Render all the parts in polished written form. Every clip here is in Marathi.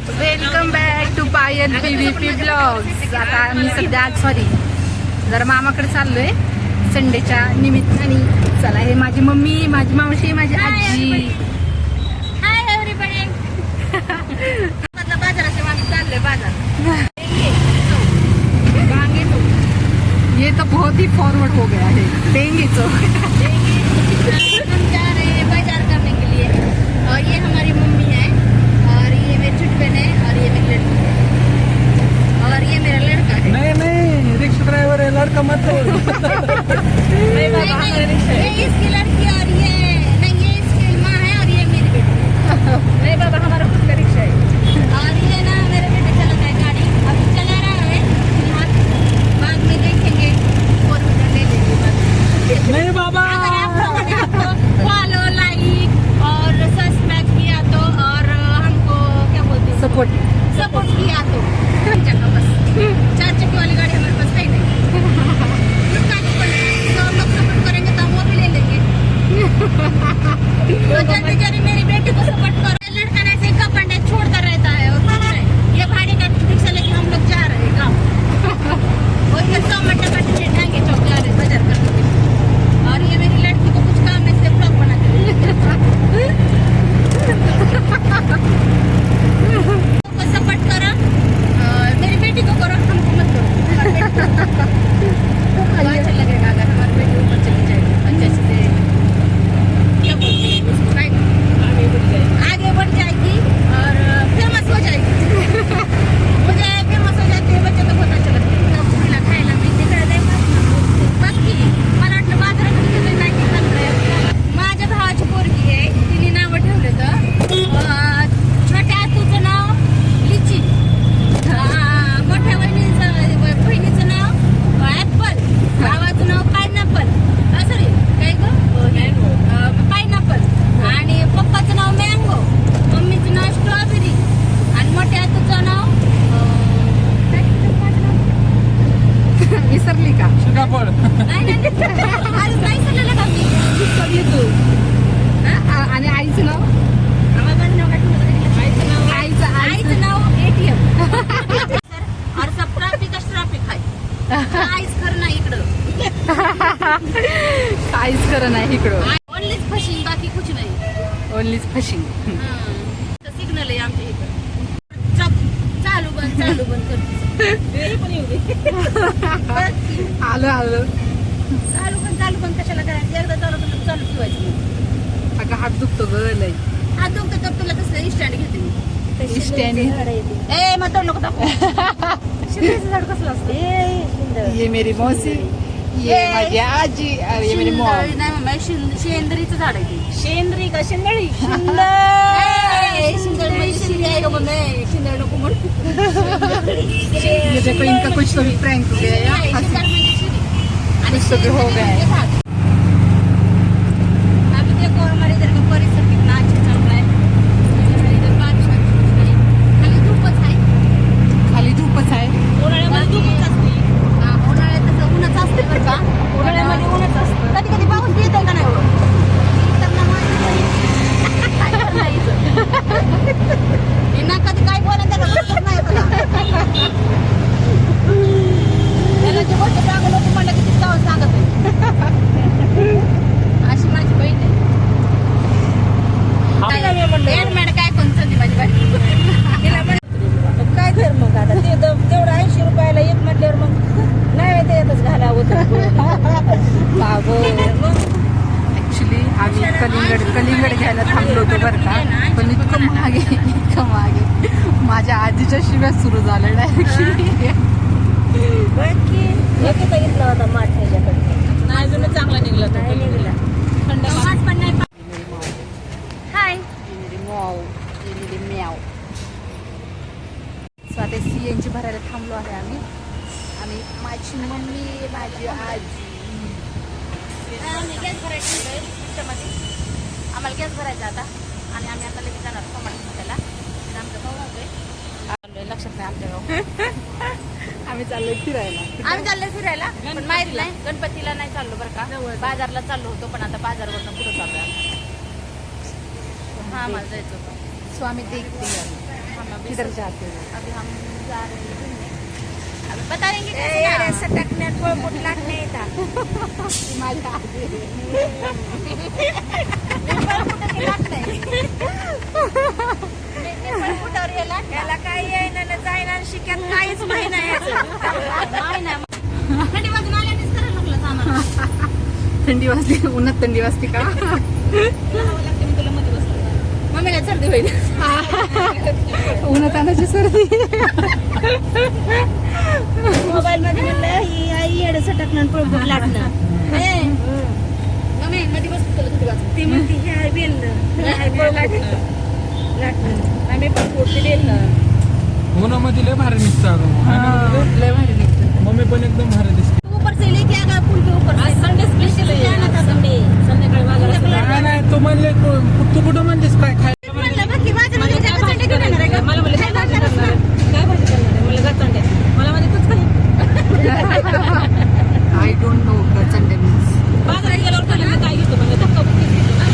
Welcome back to Payal PVP blogs. आता मी सध्या सॉरी जरा मामाकडे चाललोय संडेच्या निमित्ताने. चला, हे माझी मम्मी, माझी मावशी, माझी आजी. Hi everybody. बाजाराचे मागे चाललोय बाजार. ये तो बहुत ही फॉरवर्ड हो गया है. देंगे तो हम जा रहे हैं बाजार करने के लिए. और ये हमारी मम्मी है, और ये मेरी छोटी बहन है, और ये मेरी लड़की है, और ये मेरा लड़का है. नहीं रिक्शा ड्राइवर है, लड़का मत हो. नहीं, ये इसकी लड़की और ये नहीं, ये इसकी माँ है और ये मेरी बेटी. नहीं बाबा, हमारा खुद का रिक्शा है. और ये ना मेरे बेटे चलाता है गाड़ी, अभी चला रहा है फिलहाल. बाद में देखेंगे, 4 व्हीलर ले लेंगे बाद में. नहीं बाबा. अगर आप लोगों ने हमको फॉलो, लाइक और सब्सक्राइब किया तो, और हमको क्या बोलते हैं, सपोर्ट किया तो चक्का बस 4 चक्के वाली गाड़ी हमारे पास है ही नहीं. तो हम लोग सपोर्ट करेंगे तो हम वो भी ले लेंगे. तो जल्दी जल्दी मेरी बेटी को सपोर्ट करो. लड़का ना ऐसे कपड़े छोड़कर रहता है और कुछ नहीं. ये भाड़ी का रिक्शा लेके हम लोग जा रहे हैं गाँव. और ये 100 मीटर का टिकट ढांगे चौक जा रहे बाजार करने के लिए. और ये मेरी लड़की को कुछ काम है, इसलिए ब्लॉग बनाते हैं. सपोर्ट करो, मेरी बेटी को करो, हमको मत करो. अच्छा लगेगा अगर हमारी बेटी ऊपर चली जाएगी अच्छे से. क्या बोलते हैं उसको, आगे बढ़ जाएगी और फेमस हो जाएगी. मुझे फेमस हो जाती है, बच्चे तो बहुत अच्छा लगते हैं. तिला खायला मी तिकडे द्यायचं बाकी मला वाटलं बाजारात तिथे नाही चाललंय. माझ्या भावाची पोरगी आहे, तिने नावं ठेवलं तर छोट्या तुझं नाव लिची, मोठ्या बहिणीचं नाव ऍपल, भावाचं नाव पायनॅपल, सॉरी काय ग पायनॅपल, आणि पप्पाचं नाव मँगो, मम्मीचं नाव स्ट्रॉबेरी, आणि मोठ्या तुझं नाव विसरली का? सीताफळ. नाही सांगितलं का मी. विसरली तू. आणि आईचं नाव? आईचं नाव आईचं नाव ATM. और सब ट्रॅफिक है. काहीच खरं नाही इकडं. काहीच खरं नाही इकडं. ओनलीच फशिंग, बाकी कुछ नाही. ओनलीच फशिंग. सिग्नल आहे आमच्या इथं. चालू बंद करते. आलो चालू बंद कशाला करायचं. एकदा चालू ठेवायचं. अगं हात दुखतो ग लय. हा दुखतं तर तुला तसं स्टँड घेते मी. स्टँड. ए मग तोड नको दाखवू. शिंद्रेचं झाड कसलं असतं. ये मेरी मौसी, ये माझी आजी, और ये मेरी मॉम. नाही मम्मा, शेंदरीचं झाड आहे ते. शेंद्री का शेंदळी? शिंदरी नको म्हणू. ये देखो, इनका कुछ तो भी प्रैंक हो गया यार. कुछ तो भी हो गया है. अभी देखो हमारे इधर का परिसर कितना अच्छा चल रहा है. इधर बारिश नाही, खाली धूपच आहे. खाली धूपच आहे. उन्हाळ्यामध्ये धूपच असते. उन्हाळ्यात तसं उन्हाच असते बरं का. उन्हाळ्यामध्ये उन्हाच असतं. कधी कधी पाऊस बी येतो का नाही हो. ना कधी काय बोला त्याला कळत नाही बघा. त्याला जी गोष्ट सांगू नको म्हणलं की ती जाऊन सांगत आहे. अशी माझी बहीण आहे. मॅड काय पण चालली माझी बहीण. तिला काय तर मग आता ते तेवढं 80 रुपयाला एक म्हटल्यावर मग नाही ते येतच घाला होतं. ऍक्च्युली आम्ही कलिंगड घ्यायला थांबलो होतो बरं का, पण इतकं महागे. माझ्या आजीच्या शिव्या सुरू झाल्या डायरेक्टली. घेतला होता माठ ह्याच्याकडे. नाही अजून चांगला निघला तो. नाही निघाला. आवाज पण नाही. हाय सो आता CNG भरायला थांबलो आहे आम्ही, आणि माझी मम्मी, माझी आजी. गॅस भरायचं त्याच्यामध्ये. आम्हाला गॅस भरायचा आता, आणि आम्ही आता लगेच जाणार त्याला. आमचा भाऊ होतोय. लक्षात नाही आमच्या गाव. आम्ही चाललोय फिरायला. पण माहेरी नाही, गणपतीला नाही चाललो बरं का. बाजारला चाललो होतो, पण आता बाजारवरनं पुढे चाललोय. हा आम्हाला जायचं होतं. सो आम्ही देखते किधर जाते हो? अभी हम जा रहे हैं घूमने, अभी बताएंगे ए, कैसे येडे ना। सटकण्यात पळपुट लागणे येतात. माझ्या आधी. पळपुटावर हे लागतं. याला काही येईना न जाईना न शिक्यात काहीच माहिती नाही याचं. नाही ना. थंडी वाजून आल्यानेच करायला लागलं आम्हाला. थंडी वाजली, उन्हात थंडी वाजते का? लागतं मी तुला मध्ये बसलं. मम्मीला सर्दी होईल. उन्हात आणायची सर्दी. मोबाईल मध्ये म्हणलं ही आई येडे सटकणं आणि पळपुट लागणं. मम्मी मध्ये बसतो तुला थंडी वाजून. ती म्हणती हे आहे बेलणं, हे आहे पळपुट लागणं. आम्ही पळपुट ते बेलणं. उन्हामध्ये लय भारी निघतं अगं. लय भारी निघतं. मम्मी पण एकदम भारी दिसते. ऊपर से लेके आ गया पुल के ऊपर से। संडे स्पेशल है ना था संडे। संध्याकाळी बाजारात नाही नाही तू म्हणले तू कुठं म्हणतेस काय खाय म्हणलं बाकी बाजारात जायचं संडे घेऊन येणार आहे का? मला म्हणलं काय भाजी करणार आहे? काय भाजी करणार आहे? म्हणलं गचंडे. मला म्हणजे तूच काही आय डोंट नो गचंडे मीन्स. बाजारात गेल्यावर कळलं मी काय घेतो म्हणजे धक्काबुक्कीच घेतो ना.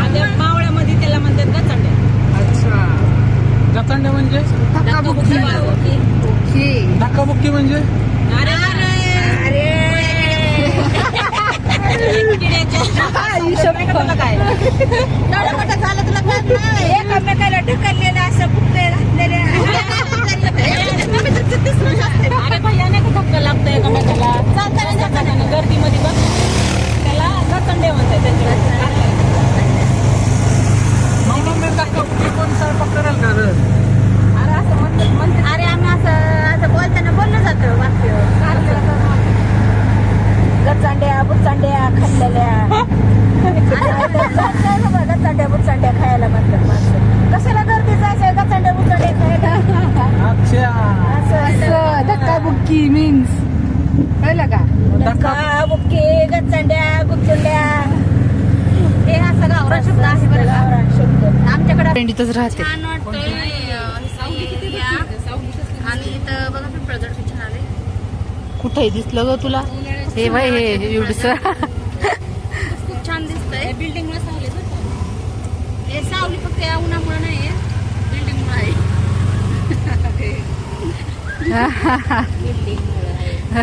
आणि मावळ्यामध्ये त्याला म्हणतात गचंडे. अच्छा. गचांडे म्हणजे धक्काबुक्की. धक्काबुक्की. ओके. धक्काबुक्की म्हणजे अरे अरे काय एवढं मोठं झालं तुला कळत नाही. एकमेकाला ढकललेलं असं फुटके घातलेले. अरे भैया नाही का धक्का लागतो एकामेकाला चालताना जाताना गर्दीमध्ये बघ त्याला गचंडे म्हणतात त्याच्यावर. मग मम्मी धक्काबुक्की कोण स्वयंपाक करेल का रे? अरे असं म्हणते अरे आम्ही असं बोलताना बोललं जातं वाक्य. गचांड्या बुचांड्या खाल्लेल्या. गचांड्या बुचांड्या खायला म्हणतात माणसं. कशाला गर्दी जायचंय गचांड्या बुचांड्या खायला? अच्छा असं धक्काबुक्की मीन्स कळलं का? धक्का बुक्की गचांड्या गुपचुंड्या हे असं गावरान शब्द आहे बरं का. गावरान शब्द. आमच्याकडे ट्रेंडीतच राहते. छान वाटतंय आणि इथं बघा पिंपळगड किती छान आले. कुठे दिसलं ग तुला? हे बाय हे एवढस. खूप छान दिसतंय. बिल्डिंग मुळे सावली हे सावली फक्त या उन्हामुळे नाही बिल्डिंग मुळे आहे.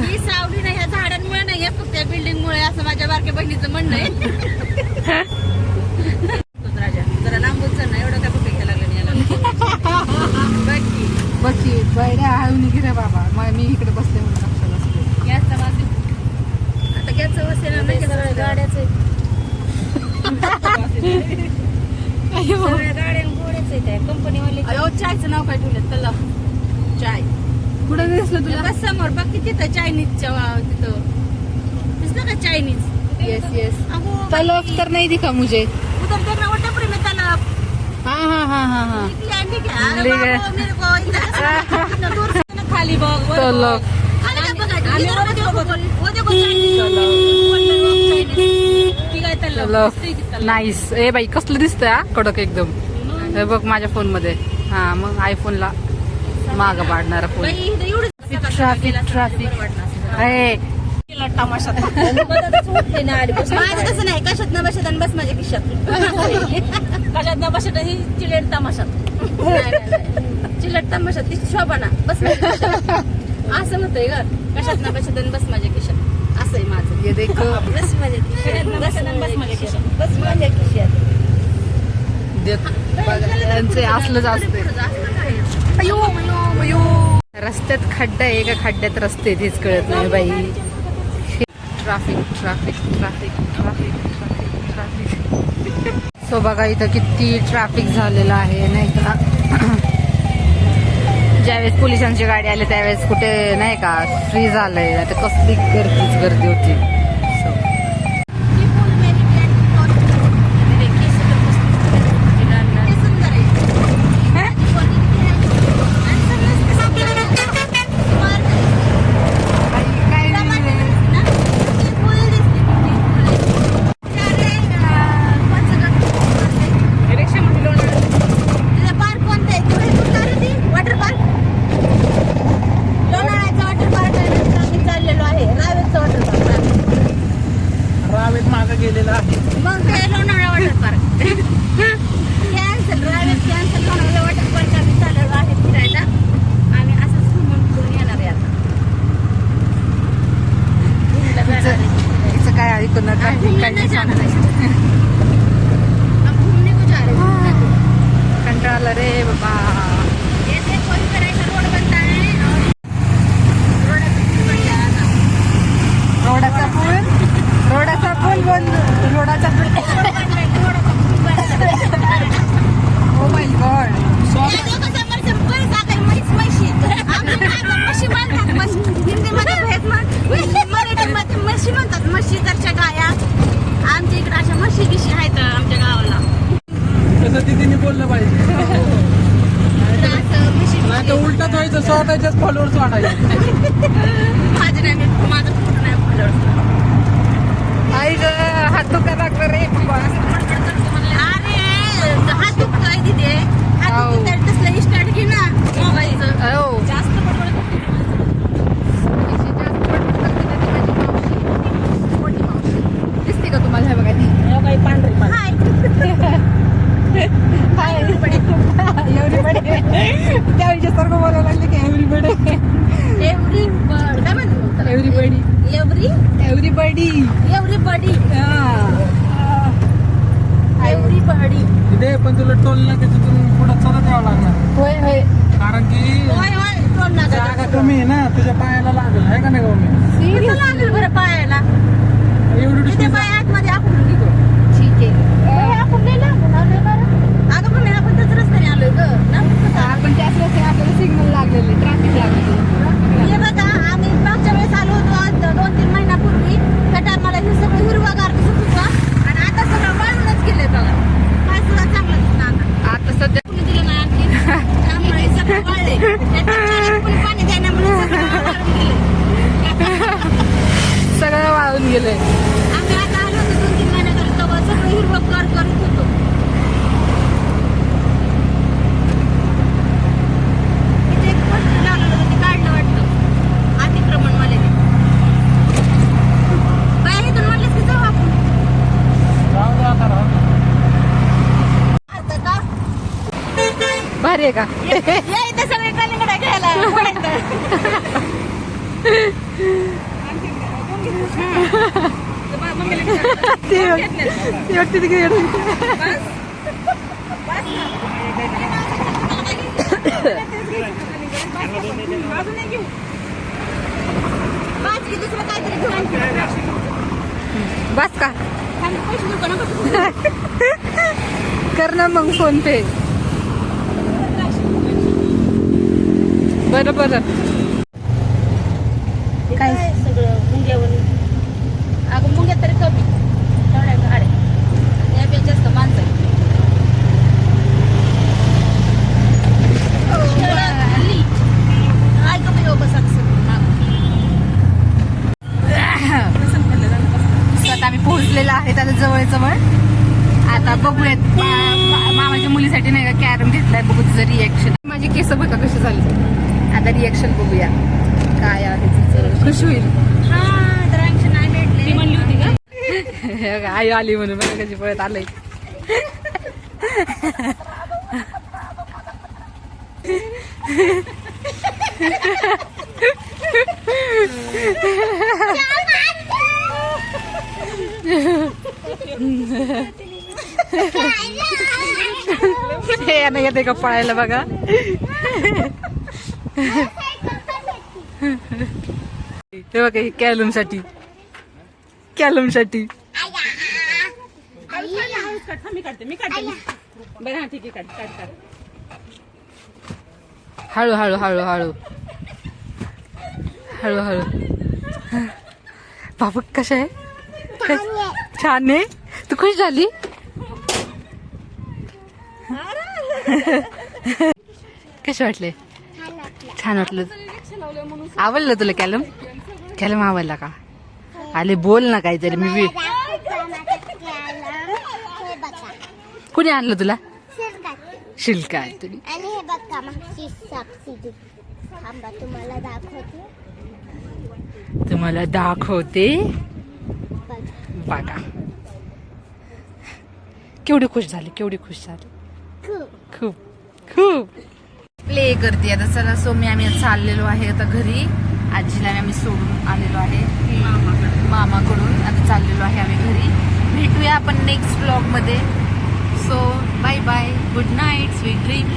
ही सावली नाही ह्या झाडांमुळे नाही फक्त या बिल्डिंग मुळे असं माझ्या बारक्या बहिणीचं म्हणणं आहे. राजा जरा लांबूच ना एवढं काय बघ घ्यायला लागलं याला. बाकी बघी बैऱ्या हळू निघे रे बाबा. मी इकडे बसले म्हणून लक्षात असते. गॅसचा वाजून आता गॅसचं वसेल नाही का सगळ्या गाड्याचं सगळ्या गाड्या गोड्याच आहेत कंपनीवाले. अयो चायचं नाव काय ठेवलं तला चाय कुठे दिसलं तुला? बस समोर बघ की तिथं चायनीजच्या तिथं दिसलं का चायनीज. Yes yes. अगो तलफ तर नाही दिखा मुझे. उधर देखना वो टपरी में तलब हाँ हाँ हाँ हाँ हाँ. निकले अरे ले गए. बाबा मेरे को इधर कितना दूर से ना खाली बघ तलफ. अरे बघा इधर वो देखो चायनीज ती काय तलब तलफ नाईस. ए बाई कसलं दिसतंय हा कडक एकदम. हे बघ माझ्या फोन मध्ये. हा मग आयफोनला माग पाडणारा फोन. Traffic traffic. तमाशात मधातच उठले ना आली बस. माझं तसं नाही कशात ना बसत आणि बस माझ्या खिशात कशात ना बसत ही चिलेट तमाशात चिलेट तमाशात ती शोभा बस माझ्या खिशात. असं म्हणतंय ग कशात ना बसत आणि बस माझ्या खिशात असं आहे माझं. ये देखो. बस माझ्या खिशात. बस माझ्या खिशात बस माझ्या खिशात. त्यांचे असलंच असते. अयो अयो अयो रस्त्यात खड्डा आहे का खड्ड्यात रस्ते तेच कळत नाही बाई. Traffic traffic traffic traffic traffic traffic. So बघा इथं किती ट्रॅफिक झालेलं आहे नाही का. ज्यावेळेस पोलिसांची गाडी आली त्यावेळेस कुठे नाही का फ्री झालंय. आता कसली गर्दी होती. लोणावळ्याचं वॉटर पार्क आहे ना, आम्ही चाललेलो आहे रावेरचं वॉटर पार्क. शिकायची छान आहे. अब घूमने को जा रहे हैं. कंटाळा आला रे बाबा. ये देखो इधर ऐसा रोड बनता है और रोड कितनी बढ़िया है ना. रोडाचा पूल बंद. रोडाचा पूल. Oh my god. ये देखो समोर सिंपल जागा म्हशी. आम्ही काय म्हशी म्हणतात. हिंदीमध्ये भेद मराठीमध्ये म्हशी म्हणतात. म्हशीच्या गाया आमच्या इकडे अशा म्हशी गिशी आहेत आमच्या गावाला. तसं तिने बोललं पाहिजे. तर असं म्हशी नाही तर उलटच व्हायचं, स्वतःच्याच फॉलोअर्स वाढायचे. माझं नाही माझं पूर्ण नाही followers. आई ग हात दुखा लागला रे बाबा. अरे हात दुखतोय तिथे. हात हो. दुखतोय तसलं स्टार्ट घे ना मोबाईलचं. हो. जास्त बडबड दिसते का तुम्हाला? हे बघा ती काही पांढरी हाय एव्हरीबडी. त्या सारखं बोलायला लागले की एव्हरीबडी. एव्हरीबडी काय म्हणतात एव्हरीबडी. एव्हरीबडी इथे पण तुला टोल ना तिथून पुढे चालत यावं लागणार, होय होय. कारण की होय होय टोल नाका जागा कमी आहे ना, तुझ्या पायाला लागेल आहे का नाही गं? कुठं लागेल बरं पायाला. एवढी तिथे डिस्टन्स पाय आतमध्ये आपण निघू. ठीक आहे. आपण नाही लागून आलोय बरं. अगं पण आपण त्याच रस्त्याने आलोय ग. आपण त्याच रस्ते आपल्याला सिग्नल लागलेले, ट्रॅफिक लागलेलं. हे बघा आम्ही मागच्या वेळेस आलो होतो 2-3 महिन्यापूर्वी. त्या टायमाला हे सगळं हिरवगार दिसत होतं आणि आता सगळं वाळूनच गेलंय बघा. काय सुद्धा चांगलं दिसतं आता सध्या कोणी दिलं नाही आणखी. त्यामुळे सगळं वाळले. कोणी पाणी देण्यामुळे सगळं वाळून गेलंय. सगळं वाळून गेलंय. आम्ही आता आलो होतो 2-3 महिन्यात तेव्हा सगळं हिरवगार करत होतो. इथे एक पोस्टर लावलेलं होतं ते काढलं वाटतं अतिक्रमण वाल्याने. बाया इथून म्हटलं की जाऊ आपण. जाऊ दे आता राहू दे. आता का? भारी आहे का? या इथे सगळे कलिंगडा घ्यायला बोलायचं. ती व्यक्ती तिकडे बाकी दुसरं काहीतरी घेऊन आणखी. बस का? थांब, पैसे देऊ का नको? कर ना मग फोन पे. बरं बरं. काय सगळं मुंग्यावर. अगं मुंग्या तरी कमी तेवढ्या गाड्या यापेक्षा जास्त माणसं आहेत. हल्ली काय का बाई बस आता आम्ही पोहोचलेलो आहेत आता जवळ. आता बघूयात मामाच्या मुलीसाठी नाही का कॅरम घेतलाय, बघू तिचं रिएक्शन. माझी केस बघा कशी झाली. आता रिएक्शन बघूया काय आहे तिचं. खुश होईल. हा तर ऍक्शन नाही भेटले म्हणली होती का. हे बघा, आई आली म्हणून बघा कशी पळत आलंय. हे यानं येते का पळायला बघा. हे बघा हे कॅलम साठी. हळू बाबा कशा आहे? छान आहे. तू खुश झाली? कसे वाटले? छान वाटलं. आवडलं तुला कॅलम? आवडला का? आले बोल ना काहीतरी. मी कुणी आणलं तुला? शिल्का तुला. आणि हे बघा मागची सबसिडी. थांबा तुम्हाला दाखवते. बघा केवढी खुश झाली. खूप प्ले करते आता. चला सोमी आम्ही चाललेलो आहे आता घरी. आजीला आम्ही सोडून आलेलो आहे मामाकडून. आता चाललेलो आहे आम्ही घरी. भेटूया आपण नेक्स्ट ब्लॉग मध्ये. So bye bye, good night, sweet dream.